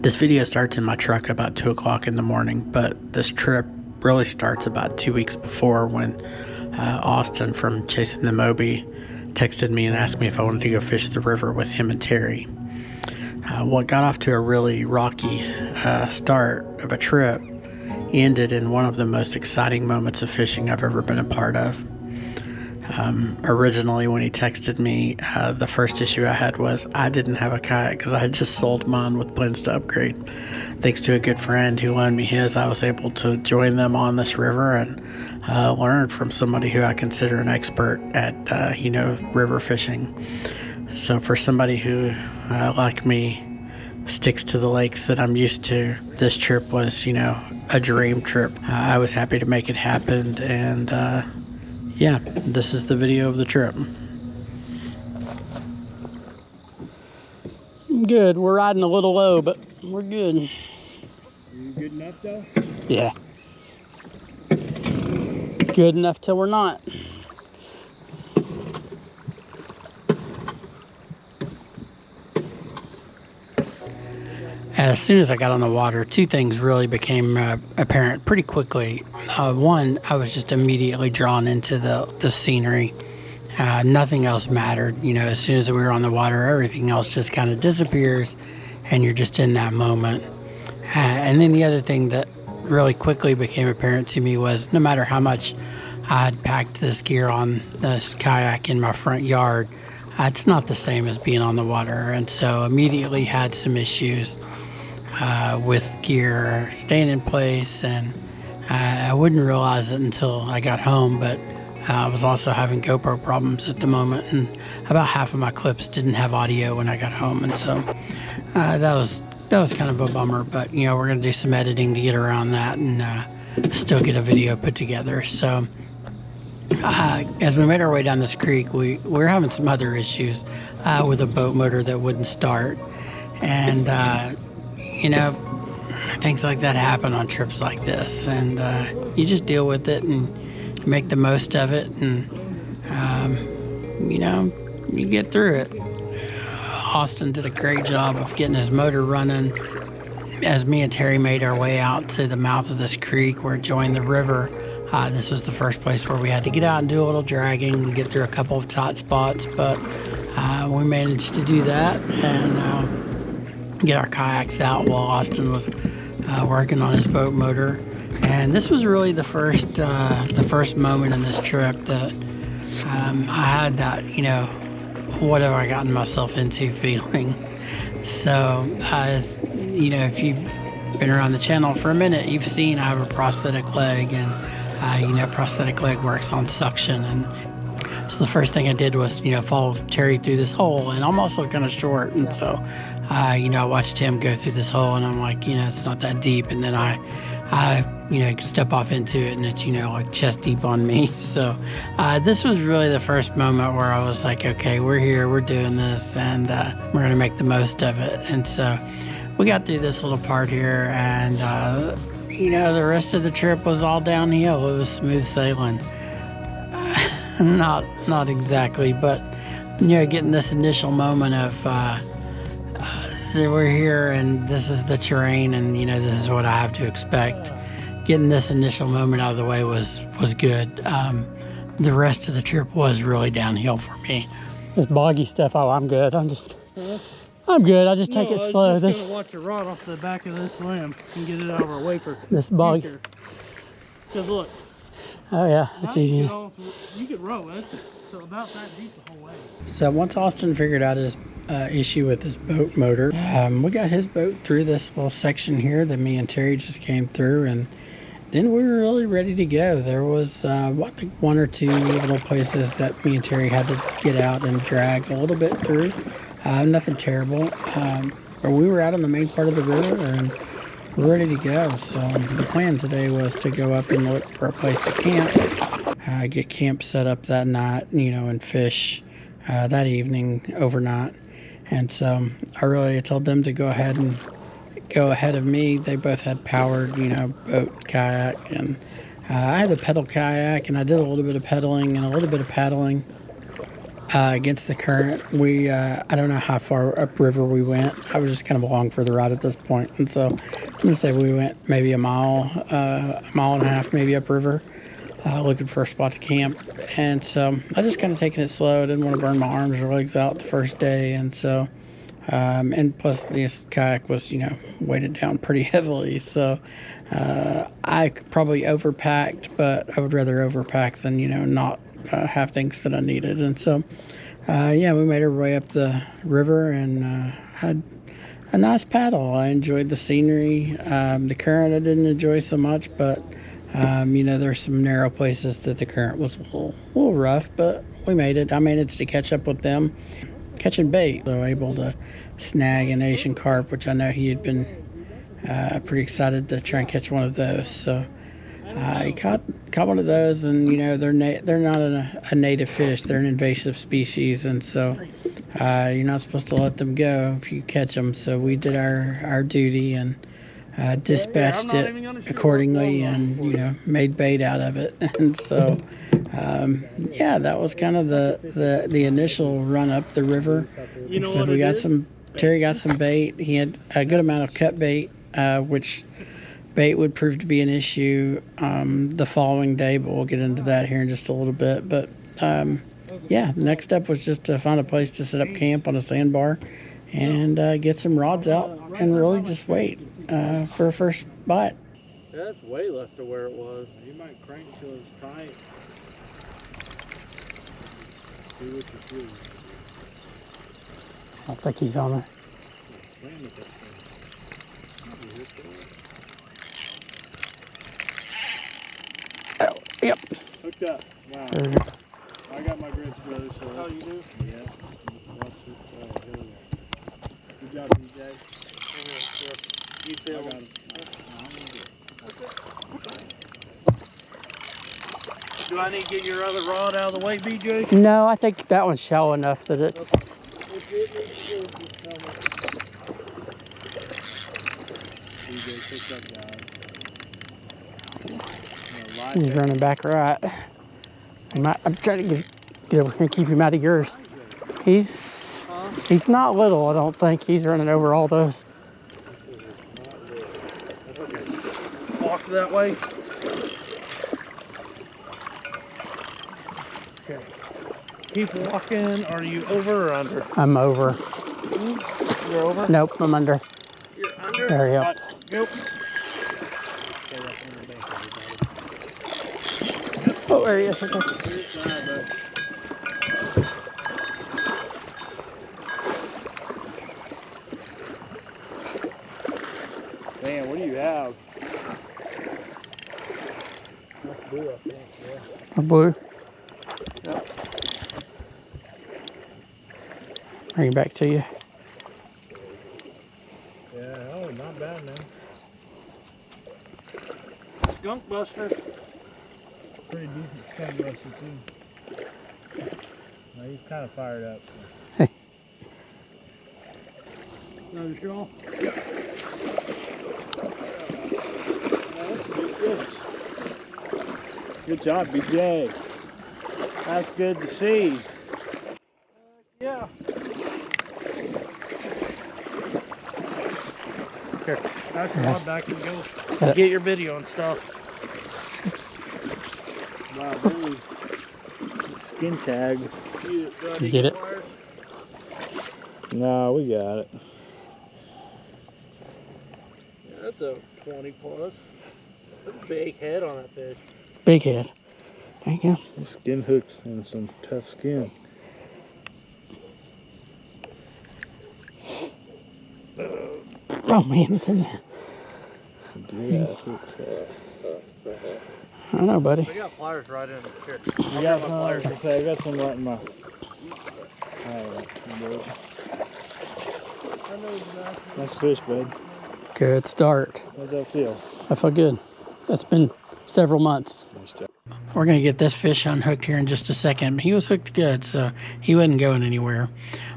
This video starts in my truck about 2 o'clock in the morning, but this trip really starts about 2 weeks before when Austin from Chasing the Moby texted me and asked me if I wanted to go fish the river with him and Terry. What got off to a really rocky start of a trip ended in one of the most exciting moments of fishing I've ever been a part of. Originally, when he texted me, the first issue I had was I didn't have a kayak because I had just sold mine with plans to upgrade. Thanks to a good friend who loaned me his, I was able to join them on this river and learn from somebody who I consider an expert at, river fishing. So for somebody who, like me, sticks to the lakes that I'm used to, this trip was, a dream trip. I was happy to make it happen, and yeah, this is the video of the trip. Good. We're riding a little low, but we're good. Are you good enough, though? Yeah. Good enough till we're not. As soon as I got on the water, two things really became apparent pretty quickly. One, I was just immediately drawn into the scenery. Nothing else mattered. As soon as we were on the water, everything else just kind of disappears, and you're just in that moment. And then the other thing that really quickly became apparent to me was no matter how much I'd packed this gear on this kayak in my front yard, it's not the same as being on the water. And so immediately had some issues with gear staying in place, and I wouldn't realize it until I got home, but I was also having GoPro problems at the moment, and about half of my clips didn't have audio when I got home, and so that was kind of a bummer. But we're gonna do some editing to get around that and still get a video put together. So as we made our way down this creek, we were having some other issues with a boat motor that wouldn't start, and things like that happen on trips like this, and you just deal with it and make the most of it, and you get through it. Austin did a great job of getting his motor running as me and Terry made our way out to the mouth of this creek where it joined the river. This was the first place where we had to get out and do a little dragging and get through a couple of tight spots, but we managed to do that and get our kayaks out while Austin was working on his boat motor. And this was really the first moment in this trip that I had that, what have I gotten myself into feeling. So, if you've been around the channel for a minute, you've seen I have a prosthetic leg, and prosthetic leg works on suction. And so the first thing I did was, follow Terry through this hole, and I'm also kind of short, and so I watched him go through this hole, and I'm like, it's not that deep, and then I step off into it, and it's, like chest deep on me. So this was really the first moment where I was like, okay, we're here, we're doing this, and we're gonna make the most of it. And so we got through this little part here, and the rest of the trip was all downhill. It was smooth sailing. Not exactly, but getting this initial moment of that we're here and this is the terrain, and this is what I have to expect. Getting this initial moment out of the way was good. The rest of the trip was really downhill for me. This boggy stuff, I'm good. I'm good. I just take it slow. I was just gonna watch the rod off the back of this lamp and get it out of our wafer. This bog. Because look. Oh yeah, it's easy. You could row it. So about that deep the whole way. So once Austin figured out his issue with his boat motor, we got his boat through this little section here that me and Terry just came through, and then we were really ready to go. There was one or two little places that me and Terry had to get out and drag a little bit through. Nothing terrible. But we were out on the main part of the river and we're ready to go. So the plan today was to go up and look for a place to camp, get camp set up that night, and fish that evening overnight. And so I really told them to go ahead of me. They both had powered, boat, kayak, and I had the pedal kayak, and I did a little bit of pedaling and a little bit of paddling. against the current. I don't know how far upriver we went. I was just kind of along for the ride at this point, and so I'm gonna say we went maybe a mile and a half, maybe upriver, looking for a spot to camp. And so I just kind of taking it slow. I didn't want to burn my arms or legs out the first day, and so and plus this kayak was weighted down pretty heavily, so I probably overpacked, but I would rather overpack than not have things that I needed. And so yeah, we made our way up the river and had a nice paddle. I enjoyed the scenery. The current I didn't enjoy so much, but there's some narrow places that the current was a little rough, but we made it. I managed to catch up with them catching bait, so able to snag an Asian carp, which I know he had been pretty excited to try and catch one of those. So he caught one of those, and they're not a native fish; they're an invasive species, and so you're not supposed to let them go if you catch them. So we did our duty and dispatched it accordingly, and made bait out of it. And so yeah, that was kind of the initial run up the river. Terry got some bait. He had a good amount of cut bait, which bait would prove to be an issue the following day, but we'll get into that here in just a little bit. But yeah, the next step was just to find a place to set up camp on a sandbar and get some rods out and really just wait for a first bite. Yeah, that's way less to where it was. You might crank till it's tight. See what you see. I don't think he's on there. Oh, yep. Hooked up. Wow. I got my grits, brother. So oh, you do? Yeah. Good job, DJ. You too. I got him. Do I need to get your other rod out of the way, BJ? No, I think that one's shallow enough that it's... He's running back right. I'm trying to get over here and keep him out of yours. He's not little, I don't think. He's running over all those. Walk that way. Okay. Keep walking. Are you over or under? I'm over. You're over? Nope, I'm under. You're under? There you go. Right. Nope. Oh, there he is. Okay. Man, what do you have? That's blue, I think. Yeah. A blue. Yep. Bring it back to you. Yeah, oh, not bad, man. Skunk buster. Pretty decent skunk buster, too. Now, he's kind of fired up. Hey. Another shawl? Yep. Good job, BJ. That's good to see. Yeah. Here, that's the one back and go. Get your video and stuff. Wow, really. Skin tag. You get it? No, we got it. Yeah, that's a 20 plus. That's a big head on that fish. Big head. There you go. Skin hooks and some tough skin. Oh man, it's in there. Yes, I know, buddy. I got pliers right in here. I got pliers. I got some right in my. Alright, nice fish, bud. Good start. How's that feel? I feel good. That's been several months. Nice job. We're going to get this fish unhooked here in just a second. He was hooked good, so he wasn't going anywhere.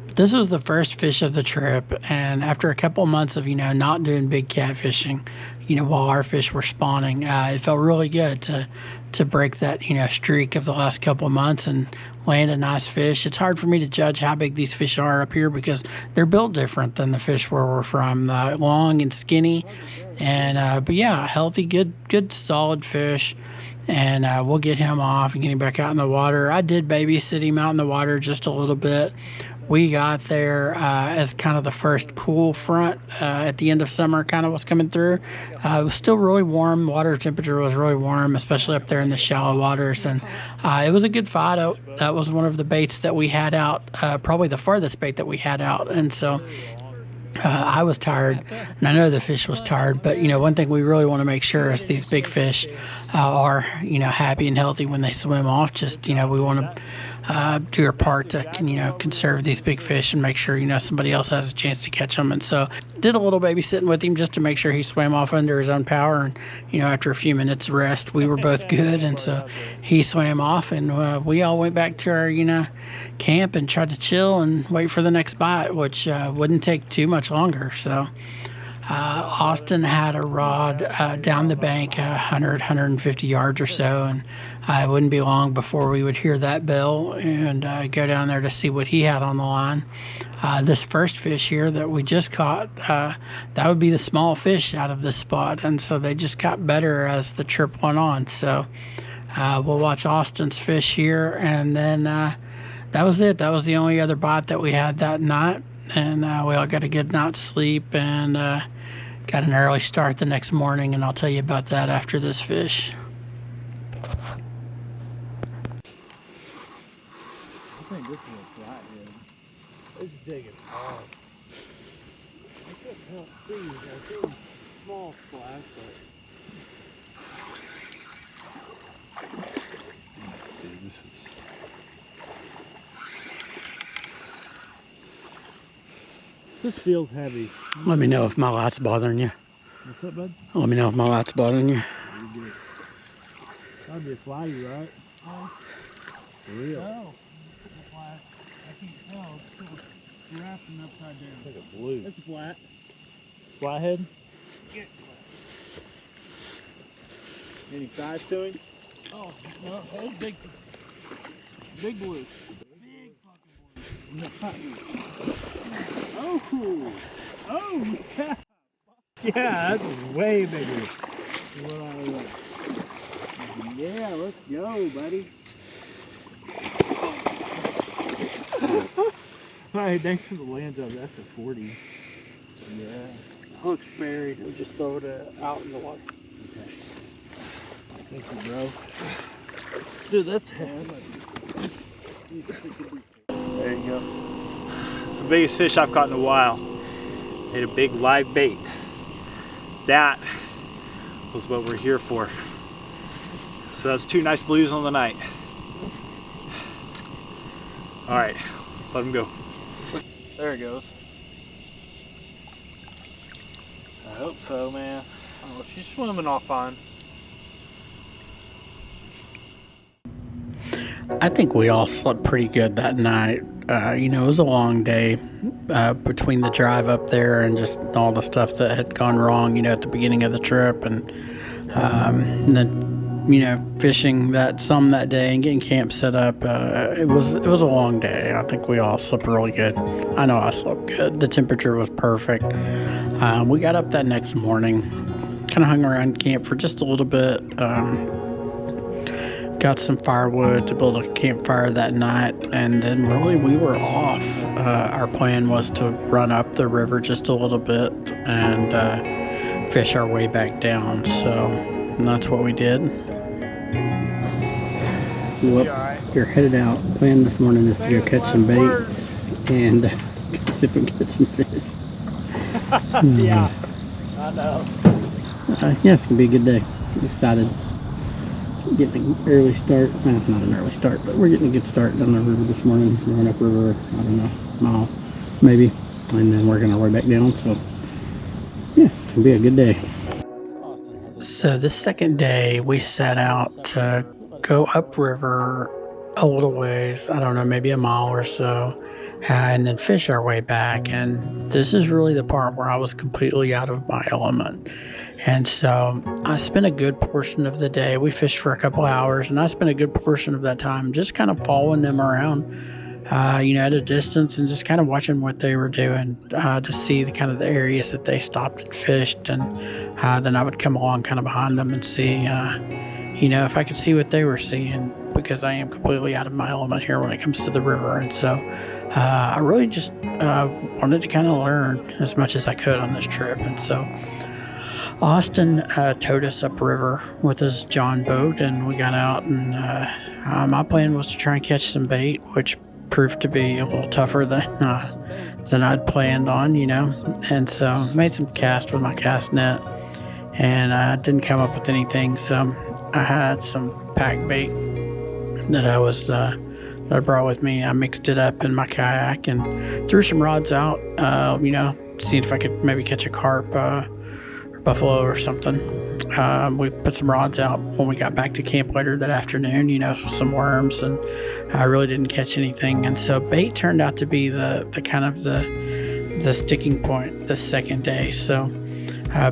But this was the first fish of the trip, and after a couple months of, not doing big catfishing, while our fish were spawning. It felt really good to break that, streak of the last couple of months and land a nice fish. It's hard for me to judge how big these fish are up here because they're built different than the fish where we're from. Long and skinny, and but yeah, healthy, good, solid fish. And we'll get him off and get him back out in the water. I did babysit him out in the water just a little bit. We got there as kind of the first cool front at the end of summer kind of was coming through. It was still really warm. Water temperature was really warm, especially up there in the shallow waters. And it was a good fight. That was one of the baits that we had out, probably the farthest bait that we had out. And so I was tired, and I know the fish was tired, but, one thing we really want to make sure is these big fish are, happy and healthy when they swim off. Just, we want to do our part to, conserve these big fish and make sure, somebody else has a chance to catch them. And so did a little babysitting with him just to make sure he swam off under his own power. And, after a few minutes rest, we were both good. And so he swam off, and we all went back to our, camp and tried to chill and wait for the next bite, which wouldn't take too much longer. So Austin had a rod down the bank 150 yards or so, and it wouldn't be long before we would hear that bell and go down there to see what he had on the line. This first fish here that we just caught, that would be the small fish out of this spot, and so they just got better as the trip went on. So we'll watch Austin's fish here, and then that was it. That was the only other bite that we had that night, and we all got a good night's sleep and got an early start the next morning, and I'll tell you about that after this fish. I think this is a flathead. It's digging hard. I couldn't help see. I see small splash, but this feels heavy. Let me know if my light's bothering you. What's up, bud? Let me know if my light's bothering you. That'd be a flatty, right? For real? No. It's flat. I can't tell. It's wrapping upside down. It's like a blue. It's flat. Flathead? Yeah. Any size to him? Oh, no. It's big. Big blue. Big fucking blue. Oh! Oh, yeah! Yeah, that's way bigger. Yeah, let's go, buddy. Alright, thanks for the land job. That's a 40. Yeah. Hook's buried. We just throw it out in the water. Okay. Thank you, bro. Dude, that's heavy. There you go. It's the biggest fish I've caught in a while. Hit a big live bait. That was what we're here for. So that's 2 nice blues on the night. Alright, let's let him go. There it goes. I hope so, man. Oh, she's swimming off fine. I think we all slept pretty good that night. It was a long day between the drive up there and just all the stuff that had gone wrong, at the beginning of the trip, and then, fishing that day and getting camp set up. It was a long day. I think we all slept really good. I know I slept good. The temperature was perfect. We got up that next morning, kind of hung around camp for just a little bit. Got some firewood to build a campfire that night, and then really we were off. Our plan was to run up the river just a little bit and fish our way back down, so that's what we did. Well, you're headed out. Plan this morning is to go catch some bait and sip and catch some fish. Yeah, I know. Yeah, it's gonna be a good day. I'm excited. Getting an early start. Well, not an early start, but we're getting a good start down the river this morning. We're going upriver, I don't know, mile maybe, and then we're going our way back down. So yeah, it's gonna be a good day. So this second day, we set out to go upriver a little ways. I don't know, maybe a mile or so, and then fish our way back. And this is really the part where I was completely out of my element. And so I spent a good portion of the day, we fished for a couple hours, and I spent a good portion of that time just kind of following them around, at a distance, and just kind of watching what they were doing, to see the kind of the areas that they stopped and fished. And then I would come along kind of behind them and see, if I could see what they were seeing, because I am completely out of my element here when it comes to the river. And so I really just wanted to kind of learn as much as I could on this trip. And so Austin towed us upriver with his John boat, and we got out, and my plan was to try and catch some bait, which proved to be a little tougher than I'd planned on, and so made some cast with my cast net, and didn't come up with anything. So I had some pack bait that I brought with me. I mixed it up in my kayak and threw some rods out, seeing if I could maybe catch a carp, buffalo or something. We put some rods out when we got back to camp later that afternoon, with some worms, and I really didn't catch anything. And so bait turned out to be the kind of the sticking point the second day. So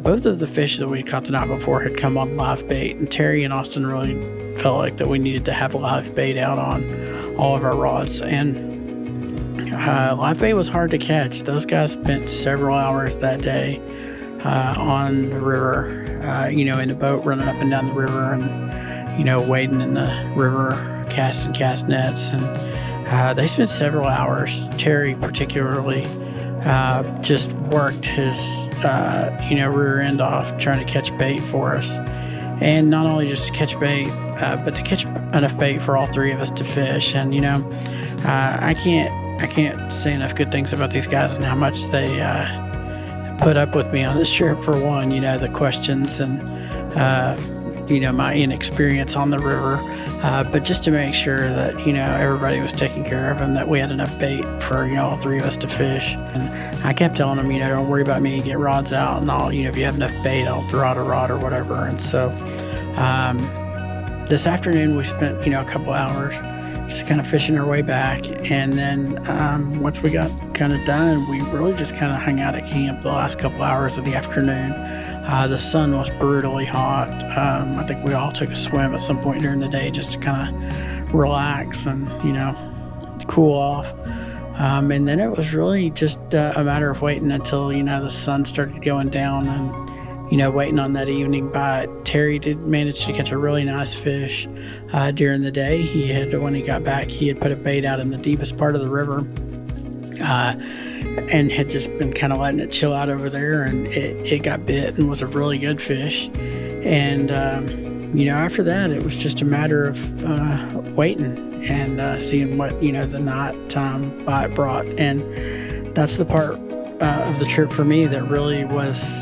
both of the fish that we caught the night before had come on live bait, and Terry and Austin really felt like that we needed to have live bait out on all of our rods. And live bait was hard to catch. Those guys spent several hours that day on the river, in the boat, running up and down the river, and wading in the river, casting cast nets. And they spent several hours. Terry particularly just worked his rear end off trying to catch bait for us, and not only just to catch bait, but to catch enough bait for all three of us to fish. And I can't say enough good things about these guys and how much they put up with me on this trip. For one, the questions and my inexperience on the river, but just to make sure that everybody was taken care of, and that we had enough bait for all three of us to fish. And I kept telling them, don't worry about me, get rods out, and I'll if you have enough bait, I'll throw out a rod or whatever. And so this afternoon we spent a couple hours just kind of fishing our way back. And then once we got kind of done, we really just kind of hung out at camp the last couple hours of the afternoon. The sun was brutally hot. I think we all took a swim at some point during the day just to kind of relax and cool off. And then it was really just a matter of waiting until the sun started going down, and waiting on that evening bite. Terry did manage to catch a really nice fish during the day. When he got back, he had put a bait out in the deepest part of the river, and had just been kind of letting it chill out over there, and it got bit and was a really good fish. And after that, it was just a matter of waiting and seeing what the nighttime bite brought. And that's the part of the trip for me that really was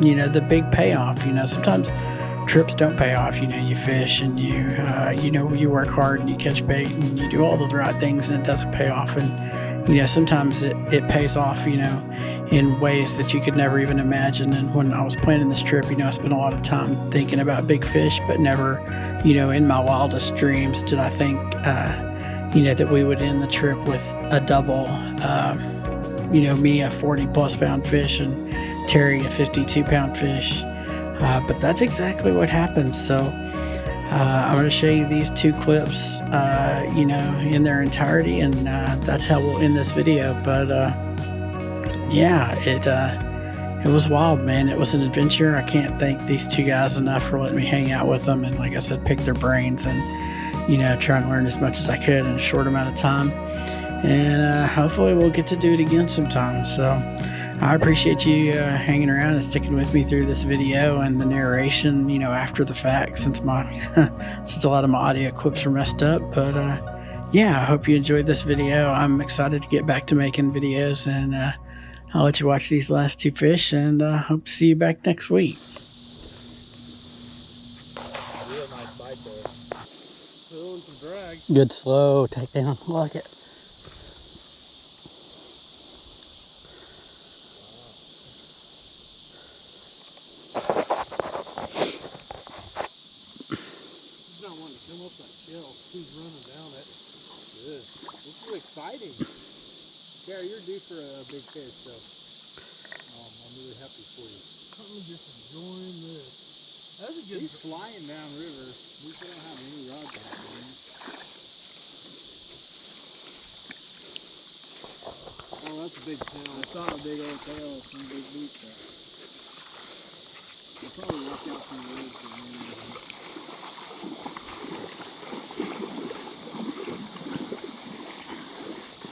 the big payoff. Sometimes trips don't pay off. You fish and you work hard and you catch bait and you do all the right things, and it doesn't pay off. And sometimes it pays off in ways that you could never even imagine. And when I was planning this trip, I spent a lot of time thinking about big fish, but never in my wildest dreams did I think that we would end the trip with a double, me a 40 plus pound fish and Terry a 52 pound fish. But that's exactly what happened. So I'm going to show you these two clips, in their entirety, and that's how we'll end this video. But it was wild, man. It was an adventure. I can't thank these two guys enough for letting me hang out with them, and like I said, pick their brains and try and learn as much as I could in a short amount of time. And hopefully we'll get to do it again sometime. So I appreciate you hanging around and sticking with me through this video and the narration, after the fact, since a lot of my audio clips are messed up. But I hope you enjoyed this video. I'm excited to get back to making videos, and I'll let you watch these last two fish, and hope to see you back next week. Real nice bite there. Still in some drag. Good slow takedown. I like it. He's not wanting to come up that shell. He's running down it. Good. This is exciting. Gary, you're due for a big fish, so I'm really happy for you. I'm just enjoying this. That's a good. He's flying downriver. We don't have any rods on him. Oh, that's a big tail. I saw a big old tail, some big beak there. I'll probably walk out from the road for a minute.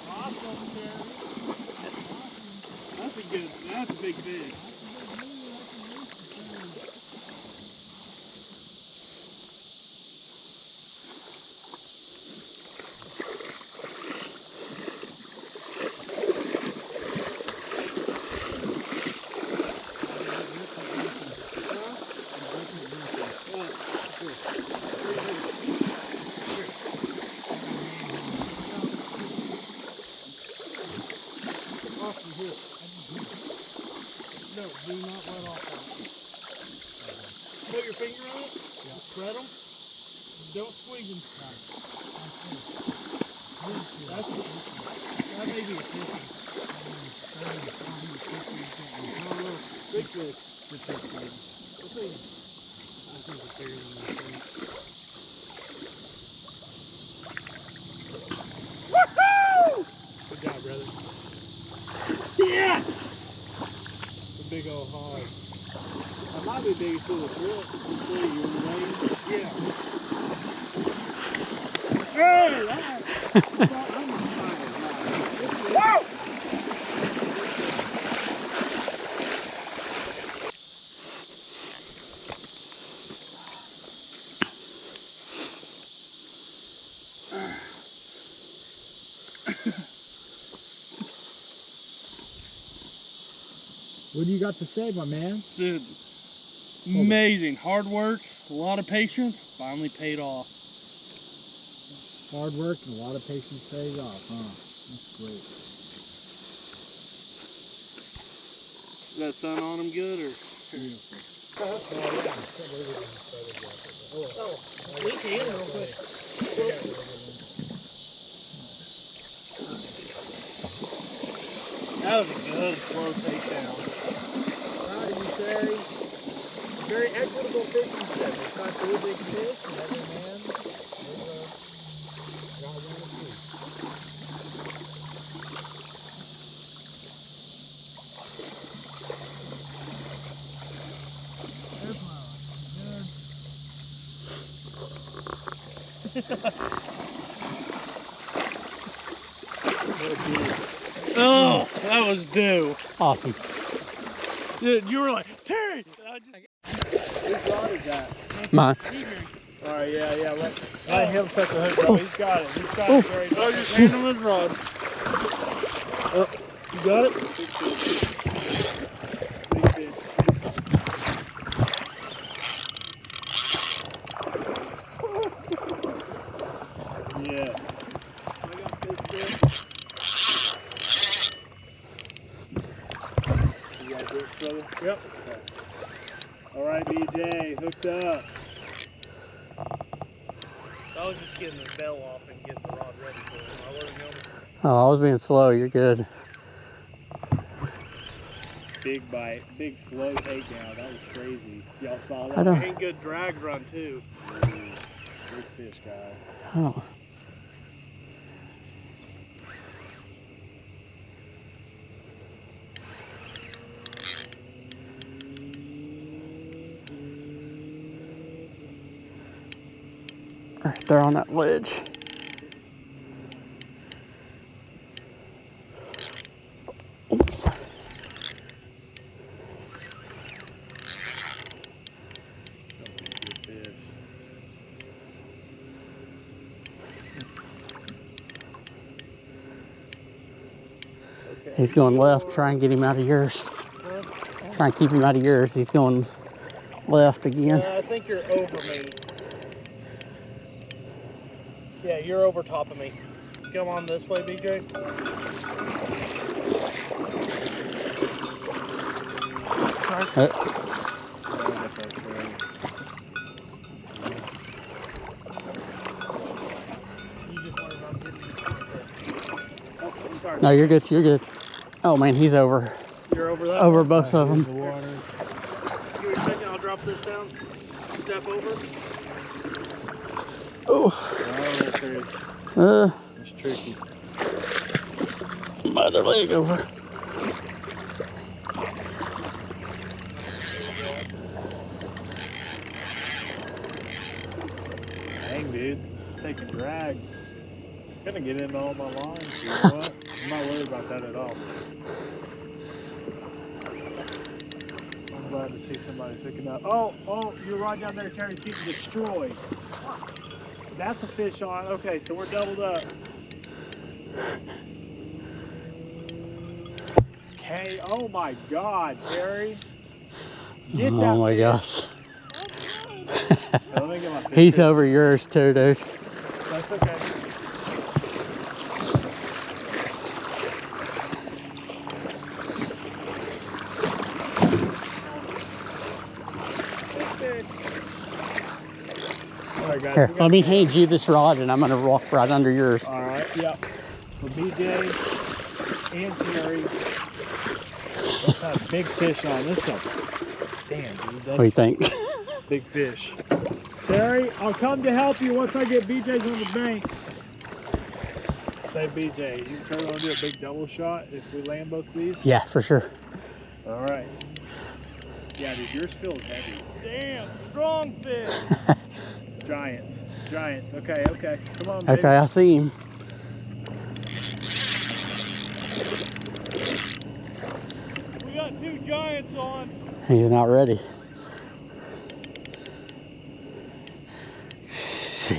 Awesome, Gary. That's a big fish. Awesome, here. No, do not let off on it. Put your finger on it. Yeah. Spread them. Don't squeeze them. That may be a fish. Big fish. Good fish, baby. I think it's bigger than you think. Woohoo! Good job, brother. Yeah! The big old hog. That might be big to the flip. You in the lane? Yeah. Hey! Whoa! What do you got to say, my man? Dude, amazing. Hard work, a lot of patience, finally paid off. Hard work and a lot of patience pays off, huh? That's great. Is that sun on him good or? We can real quick. That was a good slow takedown. How do you say? Very equitable fishing set. They caught two big fish and every man got one apiece. Oh, that was due. Awesome. Dude, you were like, Terry! Whose rod is that? Mine. Alright, yeah. Let him set the hook, bro. He's got it. He's got it very Oh, just hand him his rod. Oh, you got it? Big fish. Yes. I got big fish. You got this, brother? Yep. Okay. Alright, BJ, hooked up. I was just getting the bell off and getting the rod ready for him. I wasn't going to. Oh, I was being slow. You're good. Big bite, big slow takedown. That was crazy. Y'all saw that? I don't. Ain't good drag run, too. Ooh, big fish, guys. Oh. Right there on that ledge. Good fish. Okay. He's going left. Try and get him out of yours. Try and keep him out of yours. He's going left again. I think you're over me. Yeah, you're over top of me. Come on this way, BJ. You just worry about getting No, you're good. You're good. Oh man, he's over. You're over that? Over both of Here's them. the water. Give me a second, I'll drop this down. Step over. Oh. Oh, there it is. It's tricky. My other leg over. Dang, dude. Taking drag. Gonna get into all my lines. You know what? I'm not worried about that at all. I'm glad to see somebody's hooking up. Oh, you're right down there. Terry's getting destroyed. That's a fish on. Okay, so we're doubled up. Okay. Oh my God, Terry. Get that Oh my fish. gosh. Let me get my fish He's tape. over yours too, dude. That's okay. All right, guys. Here, we got let me the- hand you this rod and I'm gonna walk right under yours. All right. Yep. So BJ and Terry both have big fish on this one. Damn, dude. What do you think? Big fish. Terry, I'll come to help you once I get BJ's on the bank. Say BJ, you turn on to do a big double shot if we land both of these? Yeah, for sure. All right. Yeah, dude, yours feels heavy. Damn, strong fish. Giants. Okay. Come on, baby. Okay, I see him. We got 2 giants on. He's not ready.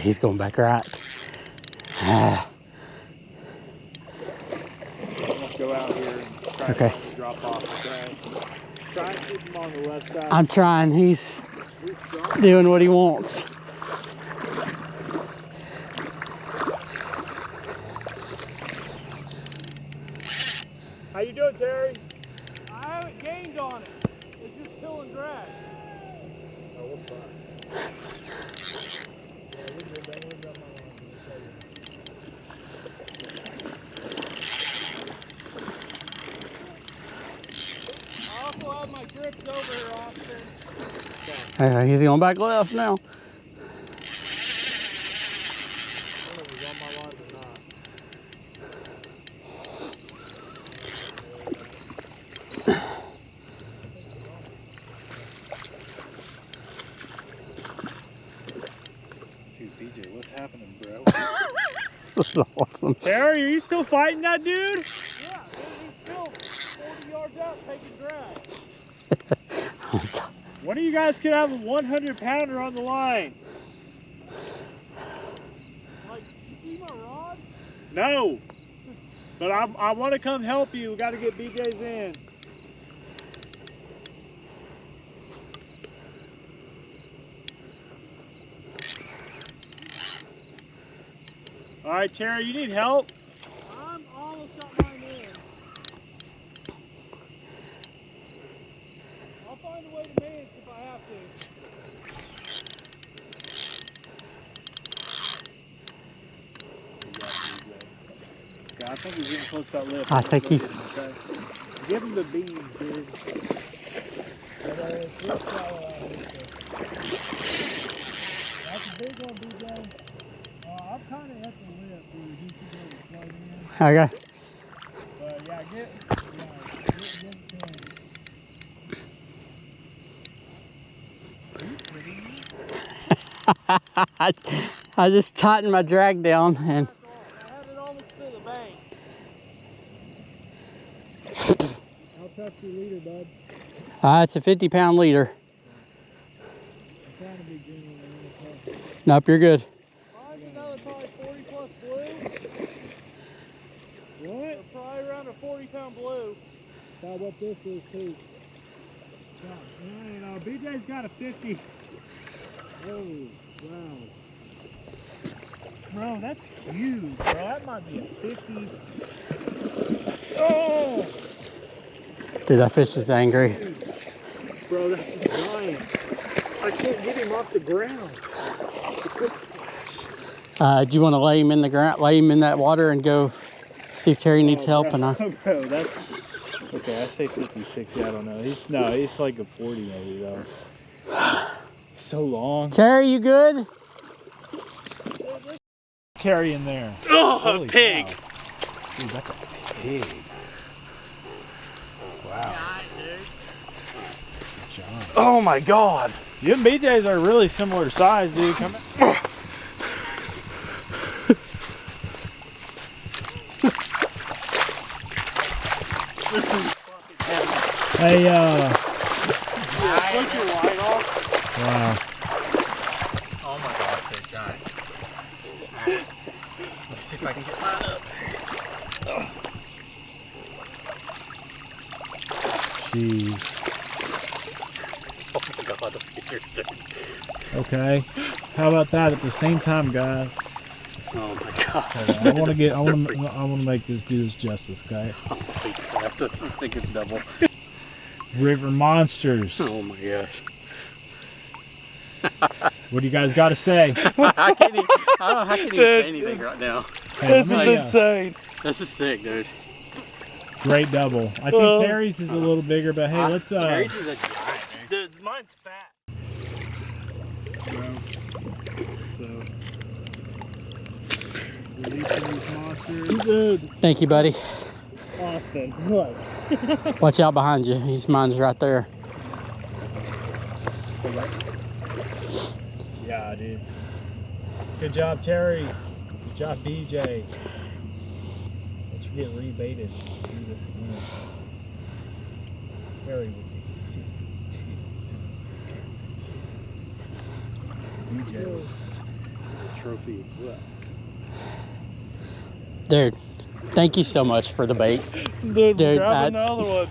He's going back right. Ah, Let's go out here and try Okay. to drop off, okay? Try and keep him on the left side. I'm trying. He's He's strong. doing what he wants. How you doing, Terry? I haven't gained on it. It's just still in drag. Oh, we'll try. I also have my grips over here, Austin. He's going back left now. I don't know if he's on my line or not. Dude, BJ, what's happening, bro? This is awesome. Terry, are you still fighting that dude? Yeah, dude, he's still 40 yards out taking drag. One of you guys could have a 100-pounder on the line. Like, you see my rod? No. But I want to come help you. We got to get BJ's in. All right, Terry, you need help? I'm almost got mine in. I'll find a way to manage if I have to. Okay, I think he's getting close to that lip. I think he's- Okay. Give him the beans, dude. That's a big one, BJ. I'm kind of at the lip, dude. He should be able to plug in. Okay. But yeah, get I just tightened my drag down and I had it almost to the bank. I'll touch your leader, bud. it's a 50-pound leader. I'm trying to be gentle, man. Nope, you're good. Mine's another probably 40 plus blue. What? They're probably around a 40-pound blue. About what this is too. You know, BJ's got a 50. Oh, wow. Bro, that's huge, bro. That might be a 50. Oh! Dude, that fish is angry. Bro, that's a giant. I can't get him off the ground. It's a quick splash. Do you want to lay him in the ground, lay him in that water and go See if Terry needs help bro, and bro, that's okay. I say 50, 60. I don't know. He's like a 40 maybe though. So long. Terry, you good? Carry in there. Oh, Holy a pig. cow. Dude, that's a pig. Wow. Good job. Oh my God. You and BJ's are really similar size, dude. Come in. Hey, Took your line off. wow. Oh my gosh, they're giant. Let's see if I can get mine up. Jeez. Oh my God, Okay. How about that at the same time, guys? oh my gosh. I want to make do this justice, okay? Holy crap, this thing is double. River monsters. Oh my gosh. What do you guys got to say? I can't even say anything right now. Hey, This is insane. This is sick, dude. great double. I think Terry's is a little bigger, but hey, let's Terry's is a giant, dude. Dude, mine's fat. releasing these monsters. Dude, Thank you, buddy. Austin, what? Watch out behind you. Mine's right there. Yeah, dude. Good job, Terry. Good job, BJ. Let's get rebaited. Do this again. Terry would be 52. BJ's trophy as well. Dude, thank you so much for the bait. Dude, Dude, grab another one.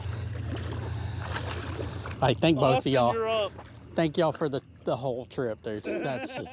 I thank both of Austin, y'all. you're up. Thank y'all for the whole trip, dude. That's just